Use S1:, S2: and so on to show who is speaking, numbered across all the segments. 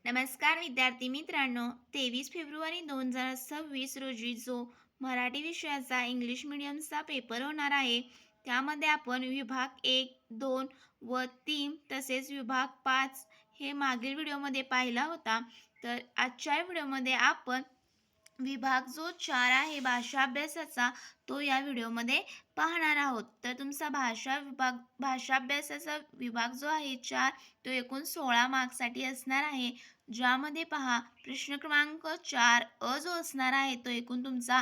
S1: नमस्कार विद्यार्थी मित्रांनो, 23 फेब्रुवारी 2026 रोजी जो मराठी विषयाचा इंग्लिश मीडियमचा पेपर होणार आहे, त्यामध्ये आपण विभाग 1, 2 व 3 तसेच विभाग 5 हे मागील व्हिडिओमध्ये पाहिला होता. तर आजच्या व्हिडिओमध्ये आपण विभाग जो 4 आहे भाषा अभ्यासाचा, तो या व्हिडिओमध्ये पाहणार आहोत. तर तुमचा भाषा अभ्यासाचा विभाग जो आहे 4, तो एकूण 16 मार्क्ससाठी असणार आहे. ज्यामध्ये पहा प्रश्न क्रमांक 4 जो असणार आहे तो एकूण तुमचा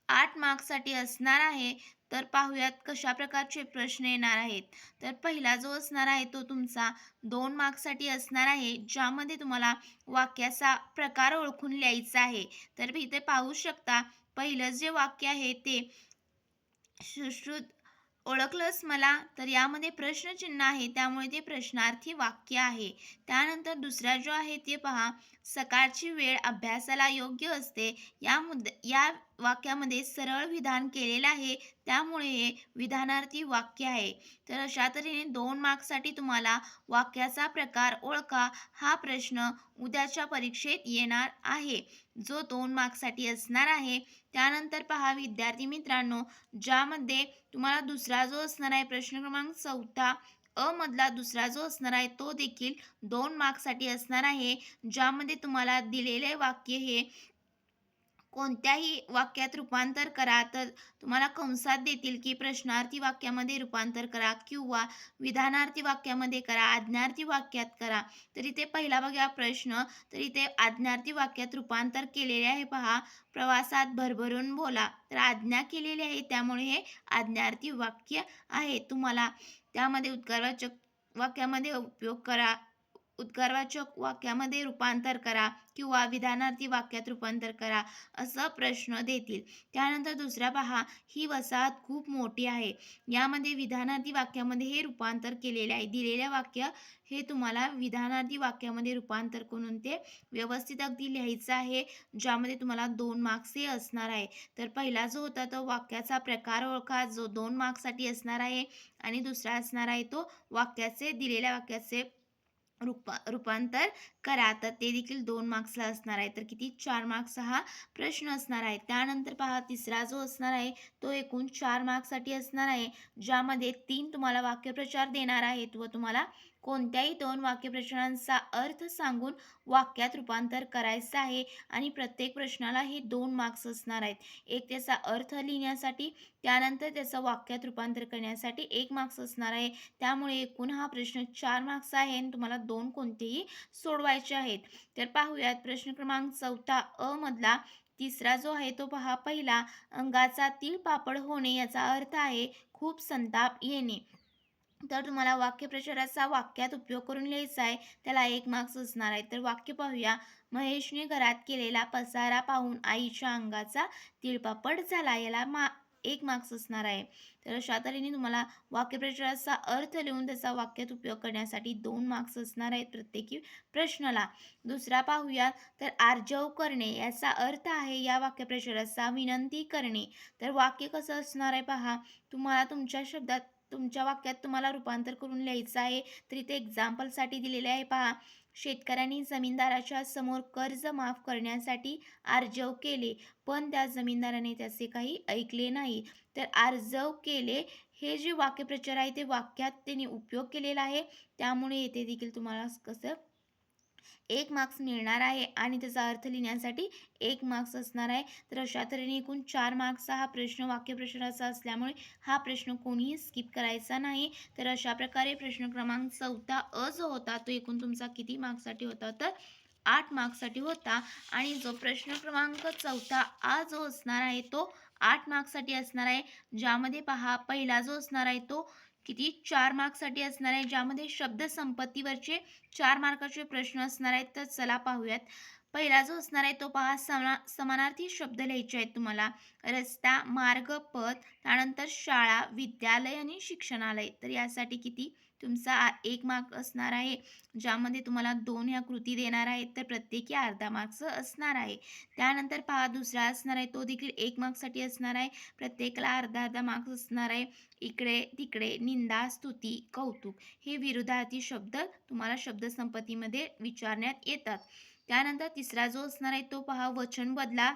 S1: 8 मार्क्ससाठी असणार आहे. तर पाहूयात कशा प्रकारचे प्रश्न येणार आहेत. तर पहिला जो असणार आहे तो तुमचा 2 मार्क्ससाठी असणार आहे, ज्यामध्ये तुम्हाला वाक्याचा प्रकार ओळखून लिहायचा आहे. तर इथे पाहू शकता, पहिलं जे वाक्य आहे ते सुश्रुत ओळखलंस मला, तर यामध्ये प्रश्नचिन्ह आहे, त्यामुळे ते प्रश्नार्थी वाक्य आहे. त्यानंतर दुसरा जो आहे ते पहा, सकाळची वेळ अभ्यासाला योग्य असते. या वाक्यामध्ये सरळ विधान केलेलं आहे, त्यामुळे हे विधानार्थी वाक्य आहे. तर अशा तऱ्हेने 2 मार्क्ससाठी तुम्हाला वाक्याचा प्रकार ओळखा हा प्रश्न उद्याच्या परीक्षेत येणार आहे, जो 2 मार्क्ससाठी असणार आहे. त्यानंतर पहा विद्यार्थी मित्रांनो, ज्यामध्ये तुम्हाला दुसरा जो असणार आहे प्रश्न क्रमांक 4 मधला दुसरा जो असणार आहे तो देखील 2 मार्क्ससाठी असणार आहे, ज्यामध्ये तुम्हाला दिलेले वाक्य हे कोणत्याही वाक्यात रूपांतर करा. तर तुम्हाला कंसात देतील की प्रश्नार्थी वाक्यामध्ये रूपांतर करा किंवा विधानार्थी वाक्यामध्ये करा, आज्ञार्थी वाक्यात करा. तर इथे पहिला बघा प्रश्न, तर इथे आज्ञार्थी वाक्यात रूपांतर केलेले आहे पहा, प्रवासात भरभरून बोला. तर आज्ञा केलेली आहे, त्यामुळे हे आज्ञार्थी वाक्य आहे. तुम्हाला त्यामध्ये उद्गारवाचक वाक्यामध्ये उपयोग करा, उद्गारवाचक वाक्यामध्ये रूपांतर करा किंवा विधानार्थी वाक्यात रूपांतर करा, असं प्रश्न देतील. त्यानंतर दुसरा पहा, ही वसाहत खूप मोठी आहे. यामध्ये विधानार्थी वाक्यामध्ये हे रूपांतर केलेले आहे. दिलेले वाक्य हे तुम्हाला विधानार्थी वाक्यामध्ये रूपांतर करून ते व्यवस्थित अगदी लिहायचं आहे, ज्यामध्ये तुम्हाला 2 मार्क्स हे असणार आहे. तर पहिला जो होता तो वाक्याचा प्रकार ओळखा, जो 2 मार्क्ससाठी असणार आहे, आणि दुसरा असणार आहे तो दिलेल्या वाक्याचे रूपांतर करा. तर ते देखील 2 मार्क्सला असणार आहे. तर किती 4 मार्क्सचा हा प्रश्न असणार आहे. त्यानंतर पहा तिसरा जो असणार आहे तो एकूण 4 मार्क्ससाठी असणार आहे, ज्यामध्ये 3 तुम्हाला वाक्यप्रचार देणार आहेत व तुम्हाला कोणत्याही 2 वाक्यप्रचारांचा अर्थ सांगून वाक्यात रूपांतर करायचं आहे, आणि प्रत्येक प्रश्नाला हे 2 मार्क्स असणार आहेत. एक त्याचा अर्थ लिहिण्यासाठी, त्यानंतर त्याचं वाक्यात रूपांतर करण्यासाठी 1 मार्क्स असणार आहे. त्यामुळे एकूण हा प्रश्न 4 मार्क्स आहे आणि तुम्हाला 2 कोणतेही सोडवायचे आहेत. तर पाहूयात प्रश्न क्रमांक 4 मधला तिसरा जो आहे तो पहा, पहिला अंगाचा तीळपापड होणे याचा अर्थ आहे खूप संताप येणे. तर तुम्हाला वाक्यप्रचाराचा वाक्यात उपयोग करून लिहायचा आहे, त्याला 1 मार्क्स असणार आहे. तर वाक्य पाहूया, महेशने घरात केलेला पसारा पाहून आईच्या अंगाचा तीळपापड झाला, याला 1 मार्क्स असणार आहे. तर अशा तऱ्हेने तुम्हाला वाक्यप्रचाराचा अर्थ लिहून त्याचा वाक्यात उपयोग करण्यासाठी 2 मार्क्स असणार आहेत प्रत्येकी प्रश्नाला. दुसरा पाहूया, तर आर्जव करणे याचा अर्थ आहे या वाक्यप्रचाराचा विनंती करणे. तर वाक्य कसं असणार आहे पहा, तुम्हाला तुमच्या शब्दात तुमच्या वाक्यात तुम्हाला रूपांतर करून लिहायचं आहे. तर इथे एक्झाम्पलसाठी दिलेले आहे पहा, शेतकऱ्यांनी जमीनदाराच्या समोर कर्ज माफ करण्यासाठी आर्जव केले, पण त्या जमीनदाराने त्याचे काही ऐकले नाही. तर आर्जव केले हे जे वाक्यप्रचार आहे ते वाक्यात त्यांनी उपयोग केलेला आहे, त्यामुळे येथे देखील तुम्हाला कसं 1 मार्क्स मिळणार आहे आणि त्याचा अर्थ लिहिण्यासाठी 1 मार्क्स असणार आहे. तर अशा तऱ्हेने एकूण 4 मार्क्सचा हा प्रश्न वाक्यप्रचाराचा असल्यामुळे हा प्रश्न कोणीही स्किप करायचा नाही. तर अशा प्रकारे प्रश्न क्रमांक 4 जो होता तो एकूण तुमचा किती मार्क्ससाठी होता, तर 8 मार्क्ससाठी होता. आणि जो प्रश्न क्रमांक 4 जो असणार आहे तो 8 मार्क्ससाठी असणार आहे, ज्यामध्ये पहा पहिला जो असणार आहे तो किती 4 मार्क्ससाठी असणार आहे, ज्यामध्ये शब्दसंपत्तीवरचे 4 मार्काचे प्रश्न असणार आहेत. तर चला पाहूयात. पहिला जो असणार आहे तो पहा, समानार्थी शब्द लिहायचे आहेत तुम्हाला. रस्ता, मार्ग, पथ, त्यानंतर शाळा, विद्यालय आणि शिक्षणालय. तर यासाठी किती तुमचा 1 मार्क असणार आहे, ज्यामध्ये तुम्हाला 2 ह्या कृती देणार आहेत, तर प्रत्येकी अर्धा मार्क्स असणार आहे. त्यानंतर पहा दुसरा असणार आहे, तो देखील 1 मार्क्ससाठी असणार आहे. प्रत्येकाला अर्धा-अर्धा मार्क्स असणार आहे. इकडे-तिकडे, निंदा, स्तुती, कौतुक हे विरुद्धार्थी शब्द तुम्हाला शब्दसंपत्तीमध्ये विचारण्यात येतात. त्यानंतर तिसरा जो असणार आहे, तो पहा वचन बदला.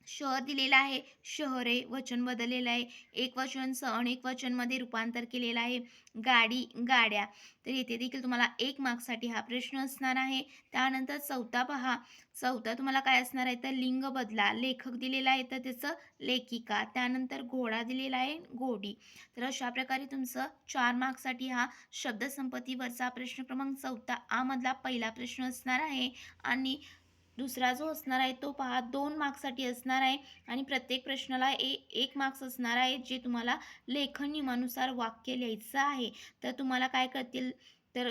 S1: शहर दिलेलं आहे, शहरे वचन बदललेलं आहे. एकवचनचं अनेक वचनमध्ये रूपांतर केलेलं आहे. गाडी, गाड्या. तर इथे देखील तुम्हाला 1 मार्क्ससाठी हा प्रश्न असणार आहे. त्यानंतर चौथा पहा. चौथा तुम्हाला काय असणार आहे, तर लिंग बदला. लेखक दिलेला आहे, तर त्याचं लेखिका. त्यानंतर घोडा दिलेला आहे, घोडी. तर अशा प्रकारे तुमचं 4 मार्क्ससाठी हा शब्दसंपत्तीवरचा प्रश्न क्रमांक 4 आ मधला पहिला प्रश्न असणार आहे. आणि दुसरा जो असणार आहे तो पहा 2 मार्क्ससाठी असणार आहे आणि प्रत्येक प्रश्नाला 1 मार्क्स असणार आहे, जे तुम्हाला लेखन नियमानुसार वाक्य लिहायचं आहे. तर तुम्हाला काय करतील, तर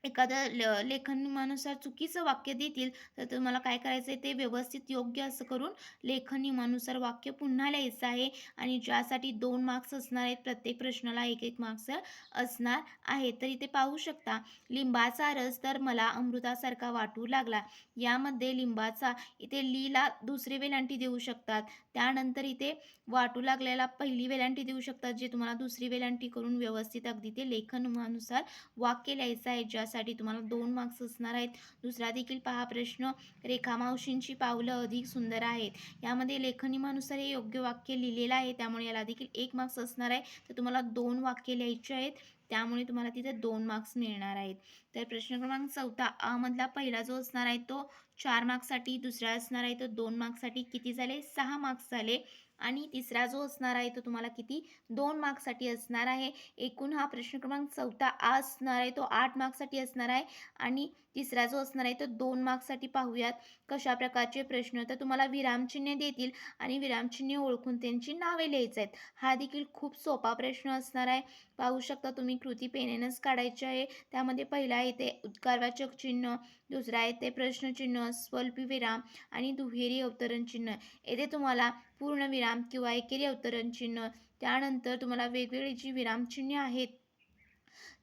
S1: एखादं लेखन नियमानुसार चुकीचं वाक्य देतील, तर तुम्हाला काय करायचं आहे, ते व्यवस्थित योग्य असं करून लेखन नियमानुसार वाक्य पुन्हा लिहायचं आहे आणि ज्यासाठी 2 मार्क्स असणार आहेत. प्रत्येक प्रश्नाला 1-1 मार्क्स असणार आहे. तर इथे पाहू शकता, लिंबाचा रस तर मला अमृतासारखा वाटू लागला. यामध्ये लिंबाचा इथे लीला दुसरी वेलांटी देऊ शकतात. त्यानंतर इथे वाटू लागल्याला पहिली वेलांटी देऊ शकतात, जे तुम्हाला दुसरी वेलांटी करून व्यवस्थित अगदी ते लेखन नियमानुसार वाक्य लिहायचं आहे, ज्यासाठी तुम्हाला 2 मार्क्स असणार आहेत. दुसरा देखील पहा प्रश्न, रेखा मावशींची पावलं अधिक सुंदर आहेत. यामध्ये लेखनिमानुसार हे योग्य वाक्य लिहिलेलं आहे, त्यामुळे याला देखील 1 मार्क्स असणार आहे. तर तुम्हाला 2 वाक्य लिहायची आहेत, त्यामुळे तुम्हाला तिथे 2 मार्क्स मिळणार आहेत. तर प्रश्न क्रमांक 4 अ मधला पहिला जो असणार आहे तो 4 मार्क्ससाठी, दुसरा असणार आहे तो 2 मार्क्ससाठी. किती झाले? 6 मार्क्स झाले. आणि तिसरा जो असणार आहे तो तुम्हाला किती? 2 मार्क्ससाठी असणार आहे. एकूण हा प्रश्न क्रमांक 4 असणार आहे तो 8 मार्क्ससाठी असणार आहे आणि तिसरा जो असणार आहे तो 2 मार्क्ससाठी. पाहूयात कशा प्रकारचे प्रश्न. तर तुम्हाला विरामचिन्हे देतील आणि विरामचिन्हे ओळखून त्यांची नावे लिहायची आहेत. हा देखील खूप सोपा प्रश्न असणार आहे. पाहू शकता तुम्ही, कृती पेनेनच काढायची आहे. त्यामध्ये पहिला येते उद्गारवाचक चिन्ह, दुसरा येते प्रश्नचिन्ह, स्वल्पविराम आणि दुहेरी अवतरण चिन्ह. येथे तुम्हाला पूर्णविराम किंवा एकेरी अवतरण चिन्ह, त्यानंतर तुम्हाला वेगवेगळी जी विरामचिन्हे आहेत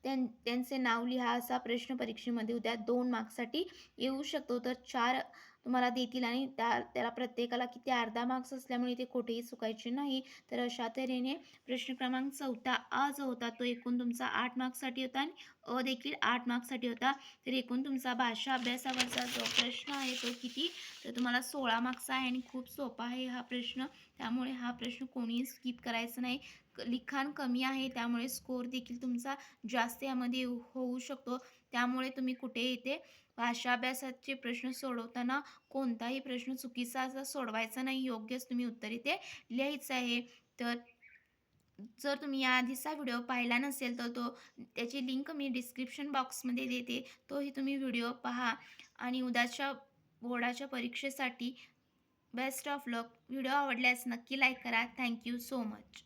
S1: त्यांचे नाव लिहा, असा प्रश्न परीक्षेमध्ये उद्या 2 मार्क्ससाठी येऊ शकतो. तर 4 तुम्हाला देतील आणि त्याला प्रत्येकाला किती अर्धा मार्क्स असल्यामुळे ते कुठेही चुकायचे नाही. तर अशा तऱ्हेने प्रश्न क्रमांक 4 आ जो होता तो एकूण तुमचा 8 मार्क्ससाठी होता आणि अ देखील 8 मार्क्ससाठी होता. तर एकूण तुमचा भाषा अभ्यासावरचा जो प्रश्न आहे तो किती, तर तुम्हाला 16 मार्क्स आहे आणि खूप सोपा आहे हा प्रश्न. त्यामुळे हा प्रश्न कोणीही स्किप करायचा नाही. लिखाण कमी आहे, त्यामुळे स्कोर देखील तुमचा जास्त यामध्ये होऊ शकतो. त्यामुळे तुम्ही कुठे इथे भाषा अभ्यासाचे प्रश्न सोडवताना कोणताही प्रश्न चुकीचा असा सोडवायचा नाही. योग्यच तुम्ही उत्तर इथे लिहायचं आहे. तर जर तुम्ही याआधीचा व्हिडिओ पाहिला नसेल, तर त्याची लिंक मी डिस्क्रिप्शन बॉक्समध्ये देते. तोही तुम्ही व्हिडिओ पहा आणि उद्याच्या बोर्डाच्या परीक्षेसाठी बेस्ट ऑफ लक. व्हिडिओ आवडल्यास नक्की लाईक करा. Thank so much.